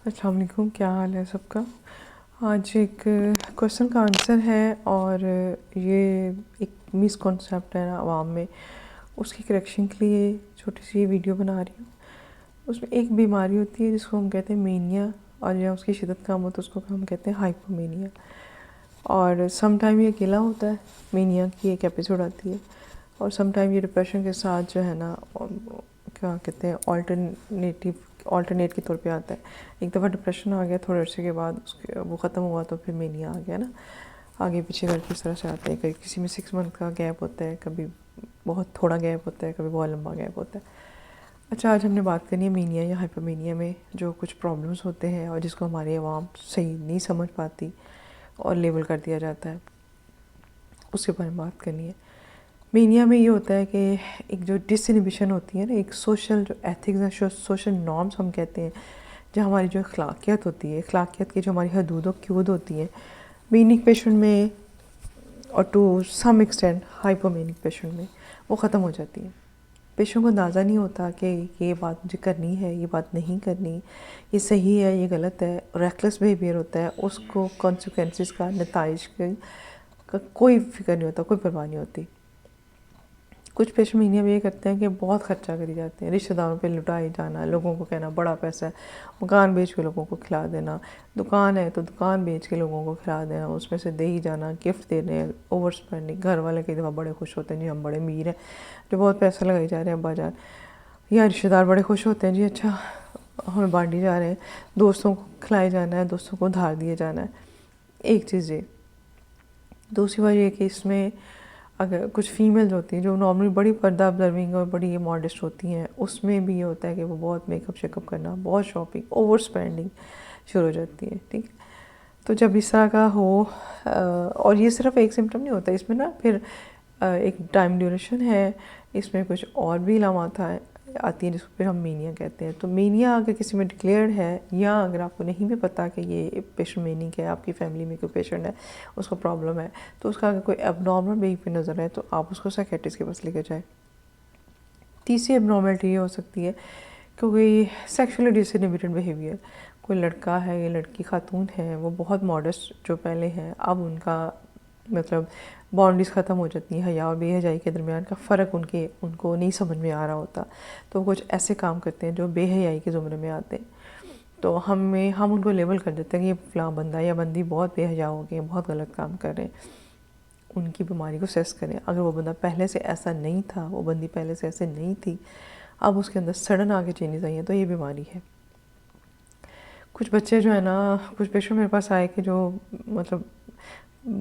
السلام علیکم، کیا حال ہے سب کا؟ آج ایک کویشچن کا آنسر ہے اور یہ ایک مس کنسیپٹ ہے نا عوام میں، اس کی کریکشن کے لیے چھوٹی سی ویڈیو بنا رہی ہوں۔ اس میں ایک بیماری ہوتی ہے جس کو ہم کہتے ہیں مینیا، اور یا اس کی شدت کم ہو تو اس کو ہم کہتے ہیں ہائپومینیا، اور سم ٹائم یہ اکیلا ہوتا ہے، مینیا کی ایک ایپیسوڈ آتی ہے، اور سم ٹائم یہ ڈپریشن کے ساتھ جو ہے نا کیا کہتے ہیں آلٹرنیٹ کے طور پہ آتا ہے۔ ایک دفعہ ڈپریشن آ گیا، تھوڑے عرصے کے بعد وہ ختم ہوا تو پھر مینیا آ گیا نا، آگے پیچھے کر کے اس طرح سے آتے ہیں۔ کسی میں 6 منتھ کا گیپ ہوتا ہے، کبھی بہت تھوڑا گیپ ہوتا ہے، کبھی بہت لمبا گیپ ہوتا ہے۔ اچھا، آج ہم نے بات کرنی ہے مینیا یا ہائپومینیا میں جو کچھ پرابلمس ہوتے ہیں اور جس کو ہماری عوام صحیح نہیں سمجھ پاتی اور لیبل کر دیا جاتا ہے، اس کے بارے میں بات کرنی ہے۔ مینیا میں یہ ہوتا ہے کہ ایک جو ڈس انہیبیشن ہوتی ہے نا، ایک سوشل جو ایتھکس ہیں، سوشل نارمس ہم کہتے ہیں، جو ہماری جو اخلاقیات ہوتی ہے، اخلاقیات کی جو ہماری حدود و قیود ہوتی ہیں، مینک پیشنٹ میں اور ٹو سم ایکسٹینٹ ہائپومینک پیشنٹ میں وہ ختم ہو جاتی ہیں۔ پیشنٹ کو اندازہ نہیں ہوتا کہ یہ بات مجھے کرنی ہے، یہ بات نہیں کرنی، یہ صحیح ہے، یہ غلط ہے، ریکلیس بیہیویئر ہوتا ہے، اس کو کانسیکوینسز کا، نتائج کا کوئی فکر نہیں ہوتا، کوئی پرواہ نہیں ہوتی۔ کچھ پیشنٹ مینیا میں یہ کرتے ہیں کہ بہت خرچہ کری جاتے ہیں، رشتہ داروں پہ لٹائے جانا، لوگوں کو کہنا بڑا پیسہ ہے، مکان بیچ کے لوگوں کو کھلا دینا، دکان ہے تو دکان بیچ کے لوگوں کو کھلا دینا، اس میں سے دے ہی جانا، گفٹ دینے، اوور اسپینڈنگ۔ گھر والے کئی دفعہ بڑے خوش ہوتے ہیں جی ہم بڑے امیر ہیں، جو بہت پیسہ لگائی جا رہے ہیں ابا جان، یا رشتہ دار بڑے خوش ہوتے ہیں جی اچھا ہمیں بانٹی جا رہے ہیں، دوستوں کو کھلائے جانا ہے، دوستوں کو ادھار دیے جانا ہے۔ ایک چیز یہ۔ دوسری بات یہ کہ اس میں اگر کچھ فیمیلز ہوتی ہیں جو نارملی بڑی پردہ ابزرونگ اور بڑی ماڈسٹ ہوتی ہیں، اس میں بھی یہ ہوتا ہے کہ وہ بہت میک اپ شیک اپ کرنا، بہت شاپنگ، اوور اسپینڈنگ شروع ہو جاتی ہے، ٹھیک ہے۔ تو جب اس طرح کا ہو، اور یہ صرف ایک سمٹم نہیں ہوتا، اس میں نا پھر ایک ٹائم ڈیوریشن ہے، اس میں کچھ اور بھی علامات آتی ہیں جس کو پھر ہم مینیا کہتے ہیں۔ تو مینیا اگر کسی میں ڈکلیئرڈ ہے، یا اگر آپ کو نہیں بھی پتا کہ یہ پیشنٹ مینک ہے، آپ کی فیملی میں کوئی پیشنٹ ہے اس کو پرابلم ہے، تو اس کا اگر کوئی اب نارمل بیہیویئر نظر ہے تو آپ اس کو سائیکیٹرسٹ کے پاس لے کے جائیں۔ تیسری اب نارملٹی یہ ہو سکتی ہے کہ کوئی سیکشولی ڈس انہیبیٹڈ بیہیویئر، کوئی لڑکا ہے یا لڑکی خاتون ہے، وہ بہت ماڈسٹ جو پہلے ہیں، اب ان کا مطلب باؤنڈریز ختم ہو جاتی ہیں، حیا اور بے حیائی کے درمیان کا فرق ان کو نہیں سمجھ میں آ رہا ہوتا، تو وہ کچھ ایسے کام کرتے ہیں جو بے حیائی کے زمرے میں آتے ہیں۔ تو ہم ان کو لیبل کر دیتے ہیں کہ یہ فلاں بندہ یا بندی بہت بے حیا ہو گئے، بہت غلط کام کر رہے ہیں۔ ان کی بیماری کو سیس کریں، اگر وہ بندہ پہلے سے ایسا نہیں تھا، وہ بندی پہلے سے ایسے نہیں تھی، اب اس کے اندر سڈن آگے چینجز آئی ہیں تو یہ بیماری ہے۔ کچھ بچے جو ہے نا، کچھ پیشنٹ میرے پاس آئے کہ جو مطلب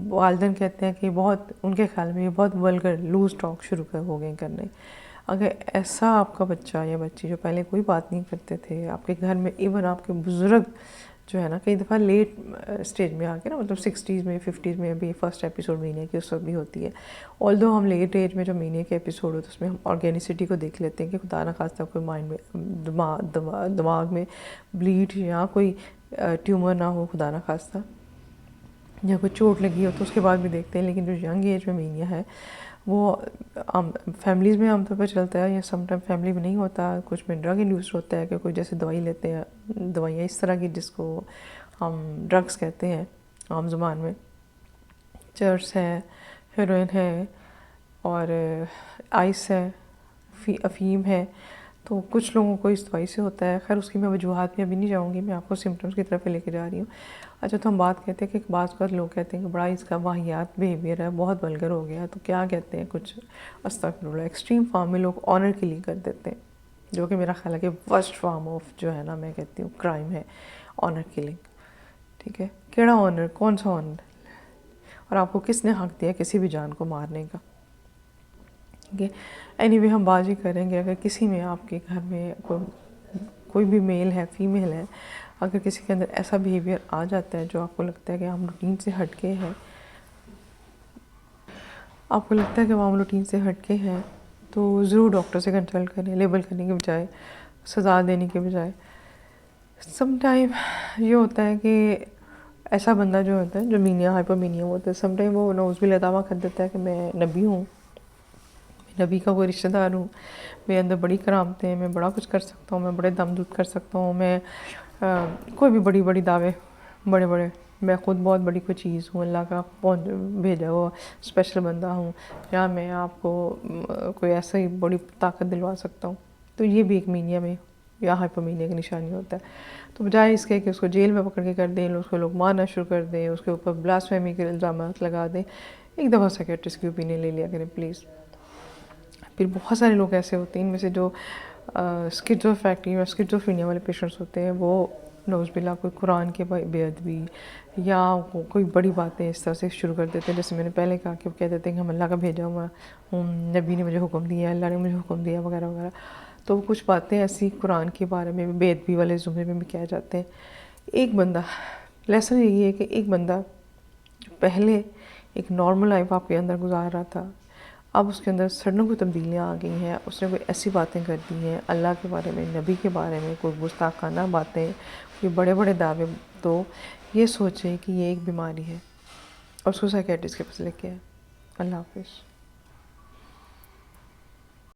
والدین کہتے ہیں کہ بہت ان کے خیال میں یہ بہت ولگر لوز ٹاک شروع ہو گئے کرنے۔ اگر ایسا آپ کا بچہ یا بچی جو پہلے کوئی بات نہیں کرتے تھے آپ کے گھر میں، ایون آپ کے بزرگ جو ہے نا کئی دفعہ لیٹ اسٹیج میں آ کے نا، مطلب 60s میں 50s میں ابھی فرسٹ ایپیسوڈ مہینے کی اس وقت بھی ہوتی ہے، آلدو ہم لیٹ ایج میں جو مہینے کے ایپیسوڈ ہوتے ہیں اس میں ہم آرگینسٹی کو دیکھ لیتے ہیں کہ خدا نخواستہ کوئی مائنڈ میں دماغ میں بلیڈ یا کوئی ٹیومر نہ ہو، خدا نخواستہ، یا کوئی چوٹ لگی ہو تو اس کے بعد بھی دیکھتے ہیں۔ لیکن جو ینگ ایج میں مینیا ہے وہ فیملیز میں عام طور پر چلتا ہے، یا سم ٹائم فیملی میں نہیں ہوتا، کچھ میں ڈرگ انڈیوسڈ ہوتا ہے کہ کوئی جیسے دوائی لیتے ہیں، دوائیاں اس طرح کی جس کو ہم ڈرگس کہتے ہیں عام زبان میں، چرس ہے، ہیروئن ہے، اور آئس ہے، افیم ہے، تو کچھ لوگوں کو اس دوائی سے ہوتا ہے۔ خیر اس کی میں وجوہات میں ابھی نہیں جاؤں گی، میں آپ کو سمٹمس کی طرف لے کے جا رہی ہوں۔ اچھا، تو ہم بات کہتے ہیں کہ بعض اوقات لوگ کہتے ہیں کہ بڑا اس کا واہیات بیہیویئر ہے، بہت ولگر ہو گیا، تو کیا کہتے ہیں کچھ استغفراللہ ایکسٹریم فارم میں لوگ آنر کلنگ کر دیتے ہیں، جو کہ میرا خیال ہے کہ ورسٹ فارم آف جو ہے نا میں کہتی ہوں کرائم ہے آنر کلنگ، ٹھیک ہے۔ کیڑا آنر؟ کون سا آنر؟ اور آپ کو کس نے حق دیا کسی بھی جان کو مارنے کا؟ ٹھیک ہے۔ اینی وے ہم بات یہ کریں گے، اگر کسی میں آپ کے گھر میں کوئی بھی میل ہے، فیمیل ہے، اگر کسی کے اندر ایسا بیہیویئر آ جاتا ہے جو آپ کو لگتا ہے کہ ہم روٹین سے ہٹ کے ہے، آپ کو لگتا ہے کہ وہ ہم روٹین سے ہٹ کے ہیں، تو ضرور ڈاکٹر سے کنسلٹ کریں، لیبل کرنے کے بجائے، سزا دینے کے بجائے۔ سم ٹائم یہ ہوتا ہے کہ ایسا بندہ جو ہوتا ہے جو مینیا ہائپومینیا ہوتا ہے، سم ٹائم وہ نعوذ باللہ دعویٰ کر دیتا ہے کہ میں نبی ہوں، میں نبی کا کوئی رشتہ دار ہوں، میرے اندر بڑی کرامتیں ہیں، میں بڑا کچھ کر سکتا ہوں، میں بڑے دم دھوت کر سکتا ہوں، میں کوئی بھی بڑی بڑی دعوے، بڑے بڑے، میں خود بہت بڑی کوئی چیز ہوں، اللہ کا بھیجا ہوا اسپیشل بندہ ہوں، یا میں آپ کو کوئی ایسا ہی بڑی طاقت دلوا سکتا ہوں، تو یہ بھی ایک مینیا میں یا ہائپومینیا کی نشانی ہوتا ہے۔ تو بجائے اس کے کہ اس کو جیل میں پکڑ کے کر دیں، اس کو لوگ مارنا شروع کر دیں، اس کے اوپر بلاسفیمی کے الزامات لگا دیں، ایک دفعہ سائیکیٹرسٹ کی اوپینین لے لیا کریں پلیز۔ پھر بہت سارے لوگ ایسے ہوتے ہیں، ان میں سے جو اسکیزوفرینیا یا اسکیزوفرینیا والے پیشنٹس ہوتے ہیں، وہ نعوذ باللہ کوئی قرآن کے بے ادبی یا کوئی بڑی باتیں اس طرح سے شروع کر دیتے ہیں، جیسے میں نے پہلے کہا کہ وہ کہہ دیتے ہیں کہ ہم اللہ کا بھیجا ہوا ہوں، نبی نے مجھے حکم دیا، اللہ نے مجھے حکم دیا وغیرہ وغیرہ۔ تو کچھ باتیں ایسی قرآن کے بارے میں بے ادبی والے زمرے میں بھی کہہ جاتے ہیں۔ ایک بندہ، لیسن یہی ہے کہ ایک بندہ جو پہلے ایک نارمل لائف آپ کے اندر گزار رہا تھا، اب اس کے اندر سڈن کوئی تبدیلیاں آ گئی ہیں، اس نے کوئی ایسی باتیں کر دی ہیں اللہ کے بارے میں، نبی کے بارے میں، کوئی گستاخانہ باتیں، کوئی بڑے بڑے دعوے، تو یہ سوچیں کہ یہ ایک بیماری ہے اور اس کو سائیکیٹرسٹ کے پاس لے کے آئے۔ اللہ حافظ۔